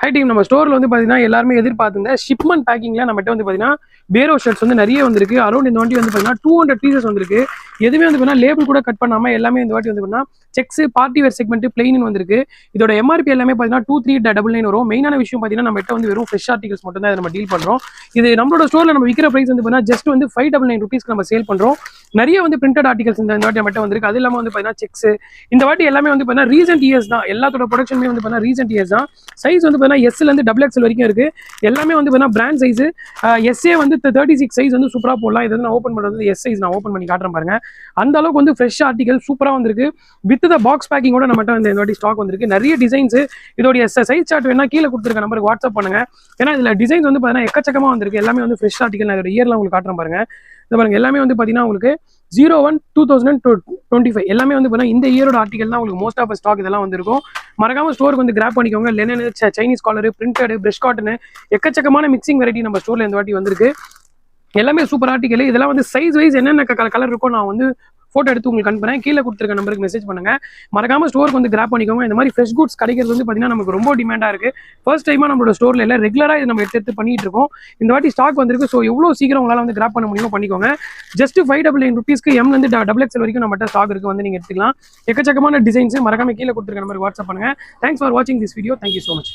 High team நம்ம ஸ்டோரில் வந்து பார்த்தீங்கன்னா எல்லாருமே எதிர்பார்த்துருந்த ஷிப்மெண்ட் பேக்கிங்கில் நம்மகிட்ட வந்து பார்த்தீங்கன்னா பேரோ ஷர்ட்ஸ் வந்து நிறைய வந்திருக்கு. அரௌண்ட் இந்த வாட்டி வந்து பார்த்தீங்கன்னா 200 பீசஸ் வந்திருக்கு. எதுவுமே வந்து பார்த்தீங்கன்னா லேபிள் கூட கட் பண்ணாமல் எல்லாமே இந்த வாட்டி வந்து பார்த்தீங்கன்னா sex party wear segment plain வந்திருக்கு. இதோட எம்ஆர்பி எல்லாமே பார்த்தீங்கன்னா 2399 வரும். மெயினான விஷயம் பார்த்தீங்கன்னா நம்மகிட்ட வந்து வெறும் ஃப்ரெஷ் ஆர்டிகல்ஸ் மட்டும் தான் நம்ம டீல் பண்ணுறோம். இது நம்மளோட ஸ்டோரில் நம்ம விற்கிற ப்ரைஸ் வந்து பார்த்தீங்கன்னா ஜஸ்ட் வந்து 599 ருபீஸ்க்கு நம்ம சேல் பண்ணுறோம். நிறைய வந்து பிரிண்டட் ஆர்டிகல்ஸ் இந்த வாட்டி நம்மகிட்ட வந்திருக்கு. அது இல்லாமல் வந்து பார்த்தீங்கன்னா செக்ஸ் இந்த வாட்டி எல்லாமே வந்து பார்த்தீங்கன்னா ரீசென்ட் இயர்ஸ் தான். எல்லாத்தோட ப்ரொடக்ஷனுமே வந்து பார்த்தீங்கன்னா ரீசென்ட் இயர்ஸ் தான். சைஸ் வந்து பார்த்தீங்கன்னா எஸ்லேருந்து XXL வரைக்கும் இருக்கு. எல்லாமே வந்து பார்த்தீங்கன்னா பிராண்ட் சைஸ். எஸ்ஏ வந்து 36 சைஸ் வந்து சூப்பராக போடலாம். இது வந்து நான் ஓப்பன் பண்ணுறது எஸ் சைஸ் நான் ஓப்பன் பண்ணி காட்டுறேன் பாருங்க. அந்த அளவுக்கு வந்து ஃப்ரெஷ் ஆர்டிகல் சூப்பராக வந்திருக்கு. வித் த பாக்ஸ் பேக்கிங்கோட நம்மகிட்ட வந்து இந்த வாட்டி ஸ்டாக் வந்திருக்கு. நிறைய டிசைன்ஸ் இதோடைய சைஸ் சார்ட் வேணா கீழே கொடுத்துருக்க நம்பருக்கு வாட்ஸ்அப் பண்ணுங்க. ஏன்னா இதில் டிசைன்ஸ் வந்து பார்த்தீங்கன்னா எக்கச்சக்கமாக வந்திருக்கு. எல்லாமே வந்து ஃப்ரெஷ் ஆர்டிகல். நான் இதோட இயர்லாம் உங்களுக்கு காட்டுறேன் பாருங்க. இந்த பாருங்க எல்லாமே வந்து பார்த்தீங்கன்னா உங்களுக்கு 01/2025 எல்லாமே வந்து பார்த்தீங்கன்னா இந்த இயரோட ஆர்டிகல் தான் உங்களுக்கு மோஸ்ட் ஆஃப் ஸ்டாக் இதெல்லாம் வந்திருக்கும். மறக்காம ஸ்டோருக்கு வந்து கிராப் பண்ணிக்கோங்க. Linen, Chinese collar, printed, fresh cotton எக்கச்சக்கமான மிக்சிங் வெரைட்டி நம்ம ஸ்டோர்ல இந்த வாட்டி வந்திருக்கு. எல்லாமே சூப்பர் ஆர்டிகல். இதெல்லாம் வந்து சைஸ் வைஸ் என்னென்ன கலர் இருக்கோ நான் வந்து ஃபோட்டோ எடுத்து உங்களுக்கு அனுப்புறேன். கீழே கொடுத்துருக்க நம்பருக்கு மெசேஜ் பண்ணுங்க. மறக்காம ஸ்டோருக்கு வந்து கிராப் பண்ணிக்கோங்க. இந்த மாதிரி ஃப்ரெஷ் குட்ஸ் கிடைக்கிறது வந்து பார்த்தீங்கன்னா நமக்கு ரொம்ப டிமாண்டாக இருக்கு. ஃபர்ஸ்ட் டைமாக நம்மளோட ஸ்டோரில் எல்லாம் ரெகுலராக இது நம்ம எடுத்து பண்ணிட்டு இருக்கோம். இந்த வாட்டி ஸ்டாக் வந்திருக்கு. ஸோ எவ்வளோ சீக்கிரம் உங்களால் வந்து கிராப் பண்ண முடியுமோ பண்ணிக்கோங்க. ஜஸ்ட் 599 ருபீஸ்க்கு எம்லேருந்து XXL வரைக்கும் நம்மகிட்ட ஸ்டாக் இருக்கு. வந்து நீங்கள் எடுத்துக்கலாம். எக்கச்சக்கமான டிசைன்ஸ். மறக்காம கீழே கொடுத்துருக்க நம்பருக்கு வாட்ஸ்அப் பண்ணுங்க. தேங்க்ஸ் ஃபார் வாட்சிங் this video. Thank you so much.